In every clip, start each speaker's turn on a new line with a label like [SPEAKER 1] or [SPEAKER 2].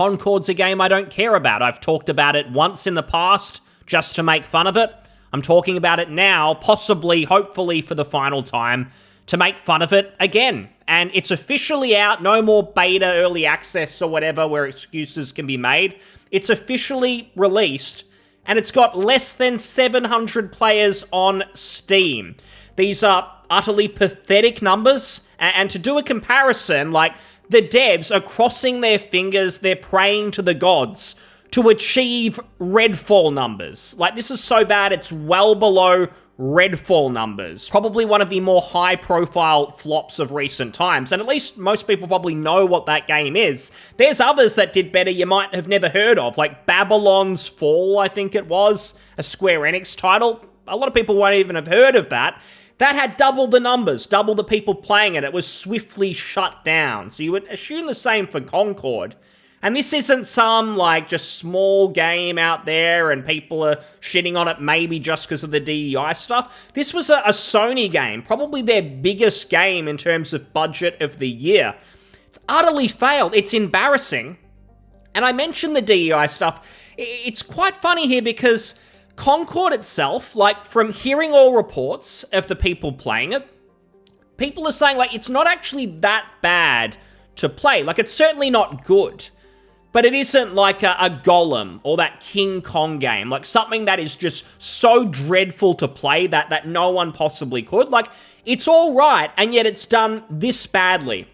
[SPEAKER 1] Concord's a game I don't care about. I've talked about it once in the past just to make fun of it. I'm talking about it now, possibly, hopefully for the final time, to make fun of it again. And it's officially out, no more beta, early access, or whatever, where excuses can be made. It's officially released, and it's got less than 700 players on Steam. These are utterly pathetic numbers, and to do a comparison, like, the devs are crossing their fingers, they're praying to the gods to achieve Redfall numbers. Like, this is so bad, it's well below Redfall numbers. Probably one of the more high-profile flops of recent times, and at least most people probably know what that game is. There's others that did better you might have never heard of, like Babylon's Fall, I think it was, a Square Enix title. A lot of people won't even have heard of that. That had double the numbers, double the people playing it. It was swiftly shut down. So you would assume the same for Concord. And this isn't some, like, just small game out there and people are shitting on it maybe just because of the DEI stuff. This was a Sony game, probably their biggest game in terms of budget of the year. It's utterly failed. It's embarrassing. And I mentioned the DEI stuff. It's quite funny here because Concord itself, like, from hearing all reports of the people playing it, people are saying, like, it's not actually that bad to play. Like, it's certainly not good. But it isn't like a Golem or that King Kong game, like something that is just so dreadful to play that no one possibly could. Like, it's all right, and yet it's done this badly.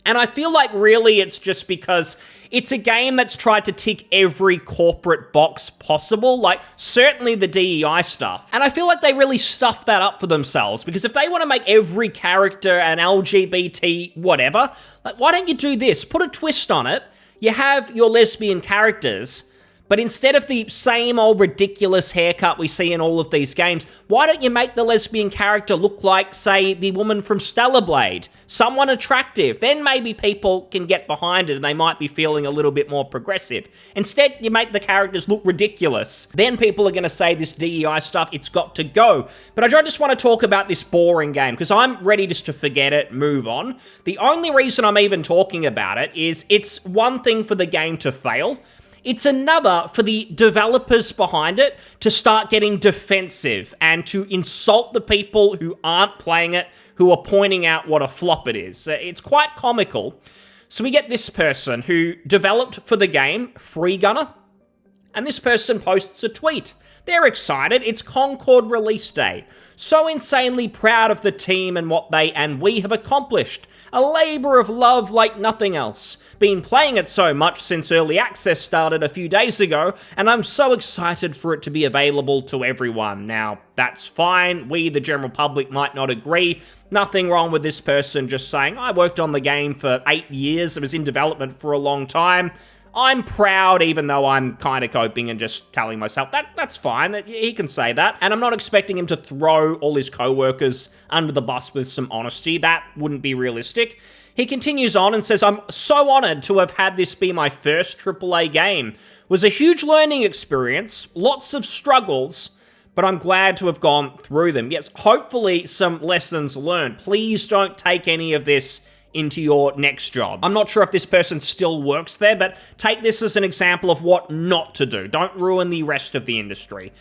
[SPEAKER 1] And I feel like really it's just because it's a game that's tried to tick every corporate box possible, like certainly the DEI stuff. And I feel like they really stuffed that up for themselves, because if they want to make every character an LGBT whatever, like, why don't you do this? Put a twist on it. You have your lesbian characters, but instead of the same old ridiculous haircut we see in all of these games, why don't you make the lesbian character look like, say, the woman from Stellar Blade? Someone attractive. Then maybe people can get behind it and they might be feeling a little bit more progressive. Instead, you make the characters look ridiculous. Then people are going to say this DEI stuff, it's got to go. But I don't just want to talk about this boring game, because I'm ready just to forget it, move on. The only reason I'm even talking about it is it's one thing for the game to fail. It's another for the developers behind it to start getting defensive and to insult the people who aren't playing it, who are pointing out what a flop it is. It's quite comical. So we get this person who developed for the game, Free Gunner, and this person posts a tweet. They're excited. It's Concord release day. So insanely proud of the team and what they and we have accomplished. A labor of love like nothing else. Been playing it so much since early access started a few days ago, and I'm so excited for it to be available to everyone. Now, that's fine. We, the general public, might not agree. Nothing wrong with this person just saying, I worked on the game for 8 years. It was in development for a long time. I'm proud, even though I'm kind of coping and just telling myself that's fine, he can say that. And I'm not expecting him to throw all his co-workers under the bus with some honesty. That wouldn't be realistic. He continues on and says, I'm so honored to have had this be my first AAA game. It was a huge learning experience, lots of struggles, but I'm glad to have gone through them. Yes, hopefully some lessons learned. Please don't take any of this into your next job. I'm not sure if this person still works there, but take this as an example of what not to do. Don't ruin the rest of the industry.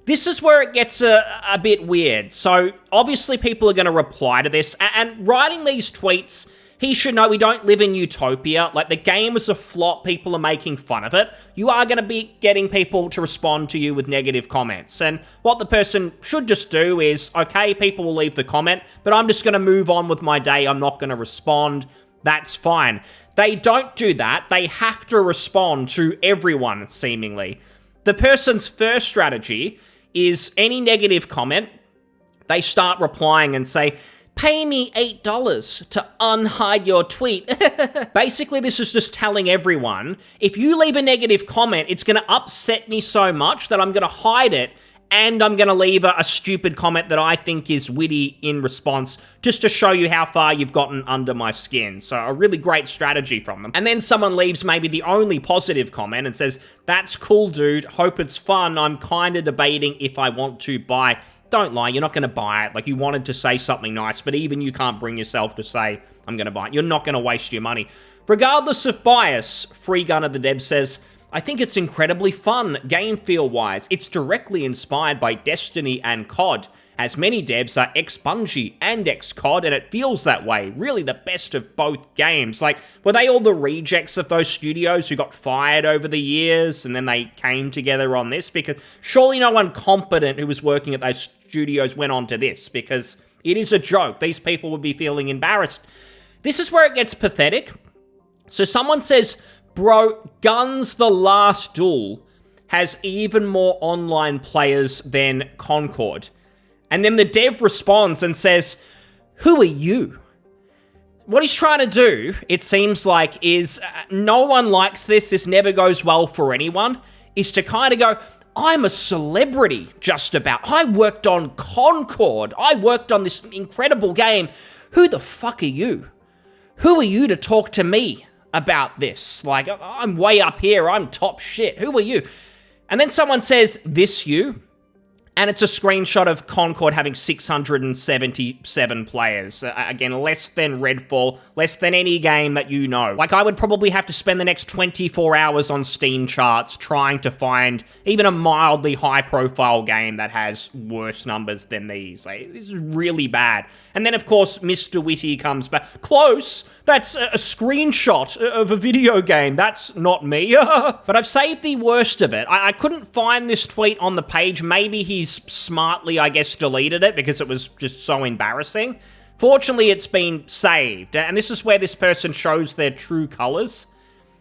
[SPEAKER 1] This is where it gets a bit weird. So obviously people are going to reply to this, and writing these tweets, he should know we don't live in utopia. Like, the game was a flop, people are making fun of it. You are going to be getting people to respond to you with negative comments. And what the person should just do is, okay, people will leave the comment, but I'm just going to move on with my day. I'm not going to respond. That's fine. They don't do that. They have to respond to everyone, seemingly. The person's first strategy is any negative comment, they start replying and say, pay me $8 to unhide your tweet. Basically, this is just telling everyone, if you leave a negative comment, it's going to upset me so much that I'm going to hide it, and I'm going to leave a stupid comment that I think is witty in response, just to show you how far you've gotten under my skin. So a really great strategy from them. And then someone leaves maybe the only positive comment and says, that's cool, dude. Hope it's fun. I'm kind of debating if I want to buy. Don't lie, you're not going to buy it. Like, you wanted to say something nice, but even you can't bring yourself to say, I'm going to buy it. You're not going to waste your money. Regardless of bias, Free Gunner the Dev says, I think it's incredibly fun, game feel-wise. It's directly inspired by Destiny and COD, as many devs are ex-Bungie and ex-COD, and it feels that way. Really the best of both games. Like, were they all the rejects of those studios who got fired over the years, and then they came together on this? Because surely no one competent who was working at those studios went on to this, because it is a joke. These people would be feeling embarrassed. This is where it gets pathetic. So someone says, bro, Guns the Last Duel has even more online players than Concord. And then the dev responds and says, who are you? What he's trying to do, it seems like, is no one likes this. This never goes well for anyone. Is to kind of go, I'm a celebrity, just about. I worked on Concord. I worked on this incredible game. Who the fuck are you? Who are you to talk to me about this? Like, I'm way up here. I'm top shit. Who are you? And then someone says, this you? And it's a screenshot of Concord having 677 players. Again, less than Redfall, less than any game that you know. Like, I would probably have to spend the next 24 hours on Steam charts trying to find even a mildly high-profile game that has worse numbers than these. Like, this is really bad. And then, of course, Mr. Witty comes back. Close! That's a screenshot of a video game. That's not me. But I've saved the worst of it. I couldn't find this tweet on the page. Maybe he's smartly, I guess, deleted it because it was just so embarrassing. Fortunately, it's been saved. And this is where this person shows their true colors.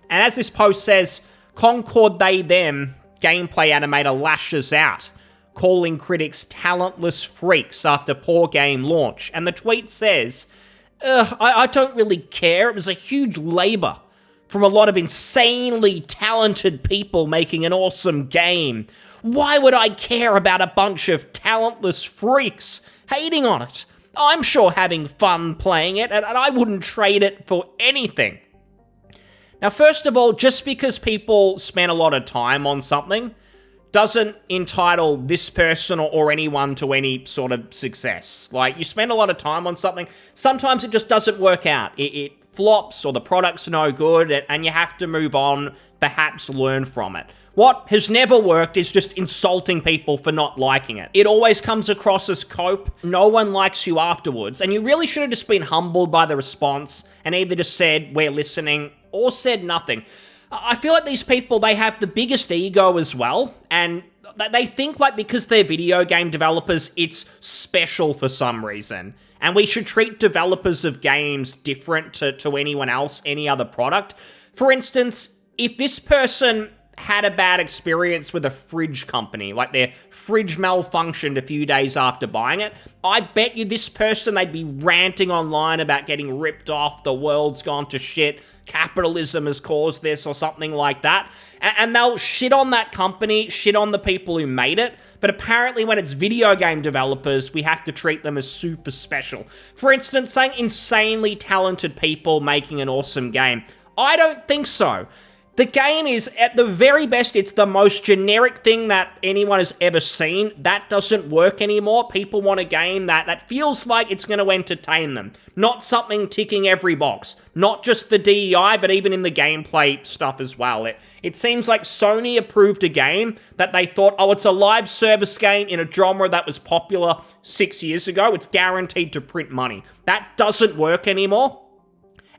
[SPEAKER 1] And as this post says, Concord they them gameplay animator lashes out, calling critics talentless freaks after poor game launch. And the tweet says, I don't really care. It was a huge labor from a lot of insanely talented people making an awesome game. Why would I care about a bunch of talentless freaks hating on it? I'm sure having fun playing it, and I wouldn't trade it for anything. Now, first of all, just because people spend a lot of time on something doesn't entitle this person or anyone to any sort of success. Like, you spend a lot of time on something, sometimes it just doesn't work out. It flops, or the product's no good, and you have to move on, perhaps learn from it. What has never worked is just insulting people for not liking it. It always comes across as cope. No one likes you afterwards, and you really should have just been humbled by the response and either just said, we're listening, or said nothing. I feel like these people, they have the biggest ego as well, and they think like because they're video game developers, it's special for some reason. And we should treat developers of games different to anyone else, any other product. For instance, if this person had a bad experience with a fridge company, like their fridge malfunctioned a few days after buying it, I bet you this person, they'd be ranting online about getting ripped off, the world's gone to shit, capitalism has caused this, or something like that. And they'll shit on that company, shit on the people who made it, but apparently when it's video game developers, we have to treat them as super special. For instance, saying insanely talented people making an awesome game. I don't think so. The game is, at the very best, it's the most generic thing that anyone has ever seen. That doesn't work anymore. People want a game that feels like it's going to entertain them. Not something ticking every box. Not just the DEI, but even in the gameplay stuff as well. It seems like Sony approved a game that they thought, oh, it's a live service game in a genre that was popular 6 years ago. It's guaranteed to print money. That doesn't work anymore.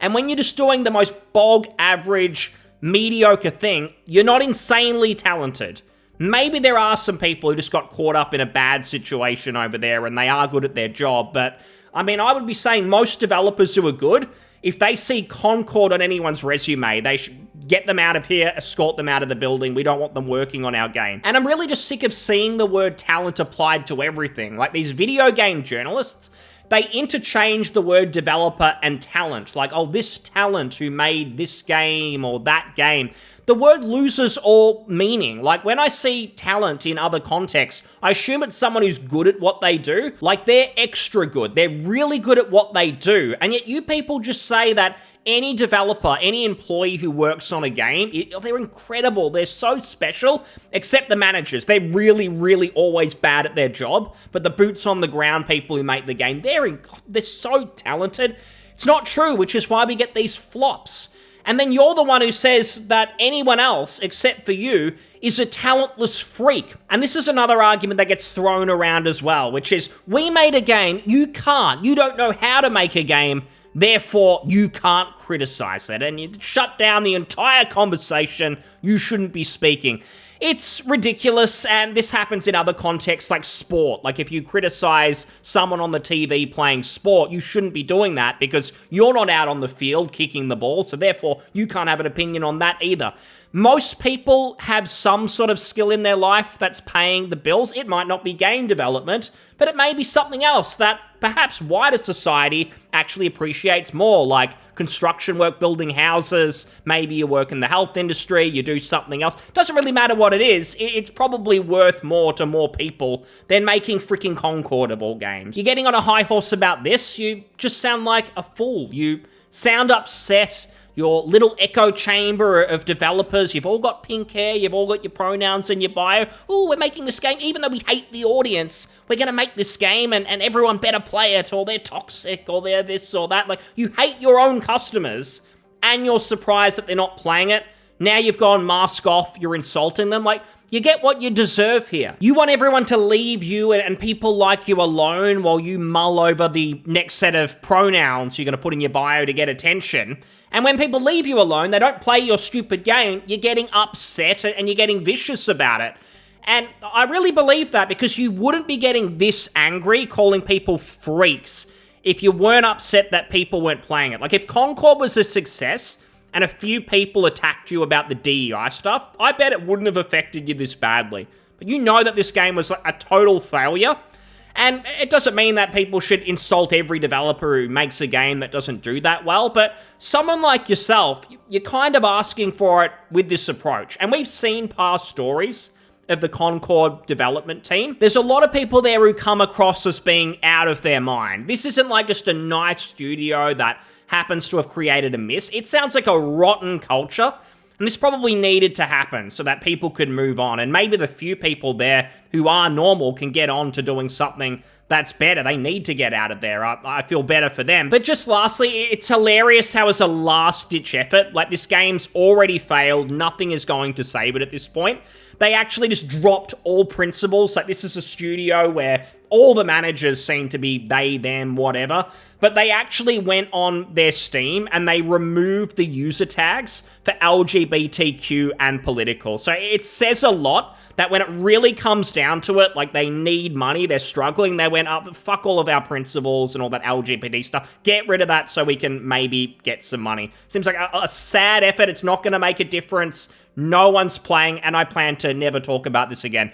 [SPEAKER 1] And when you're just doing the most bog average, mediocre thing, you're not insanely talented. Maybe there are some people who just got caught up in a bad situation over there and they are good at their job, but I mean, I would be saying most developers who are good, if they see Concord on anyone's resume, they should get them out of here, escort them out of the building. We don't want them working on our game. And I'm really just sick of seeing the word talent applied to everything. Like these video game journalists, they interchange the word developer and talent. Like, oh, this talent who made this game or that game. The word loses all meaning. Like, when I see talent in other contexts, I assume it's someone who's good at what they do. Like, they're extra good. They're really good at what they do. And yet you people just say that any developer, any employee who works on a game, they're incredible. They're so special, except the managers. They're really, really always bad at their job. But the boots on the ground people who make the game, they're so talented. It's not true, which is why we get these flops. And then you're the one who says that anyone else, except for you, is a talentless freak. And this is another argument that gets thrown around as well, which is, we made a game, you can't. You don't know how to make a game, therefore you can't criticize it. And you shut down the entire conversation, you shouldn't be speaking. It's ridiculous, and this happens in other contexts like sport. Like if you criticize someone on the TV playing sport, you shouldn't be doing that because you're not out on the field kicking the ball, so therefore you can't have an opinion on that either. Most people have some sort of skill in their life that's paying the bills. It might not be game development, but it may be something else that perhaps wider society actually appreciates more, like construction work, building houses, maybe you work in the health industry, you do something else. Doesn't really matter what it is, it's probably worth more to more people than making freaking Concord of all games. You're getting on a high horse about this, you just sound like a fool. You sound upset. Your little echo chamber of developers, you've all got pink hair, you've all got your pronouns in your bio. Oh, we're making this game, even though we hate the audience, we're gonna make this game and everyone better play it, or they're toxic, or they're this or that. Like, you hate your own customers, and you're surprised that they're not playing it. Now you've gone mask off, you're insulting them. Like, you get what you deserve here. You want everyone to leave you and people like you alone while you mull over the next set of pronouns you're gonna put in your bio to get attention. And when people leave you alone, they don't play your stupid game, you're getting upset and you're getting vicious about it. And I really believe that because you wouldn't be getting this angry calling people freaks if you weren't upset that people weren't playing it. Like if Concord was a success and a few people attacked you about the DEI stuff, I bet it wouldn't have affected you this badly. But you know that this game was a total failure. And it doesn't mean that people should insult every developer who makes a game that doesn't do that well, but someone like yourself, you're kind of asking for it with this approach. And we've seen past stories of the Concord development team. There's a lot of people there who come across as being out of their mind. This isn't like just a nice studio that happens to have created a miss. It sounds like a rotten culture. And this probably needed to happen so that people could move on. And maybe the few people there who are normal can get on to doing something that's better. They need to get out of there. I feel better for them. But just lastly, it's hilarious how as a last-ditch effort, like this game's already failed, nothing is going to save it at this point. They actually just dropped all principles. Like this is a studio where all the managers seem to be they, them, whatever. But they actually went on their Steam and they removed the user tags for LGBTQ and political. So it says a lot that when it really comes down to it, like they need money, they're struggling, they went up, fuck all of our principles and all that LGBT stuff. Get rid of that so we can maybe get some money. Seems like a sad effort. It's not going to make a difference. No one's playing, and I plan to never talk about this again.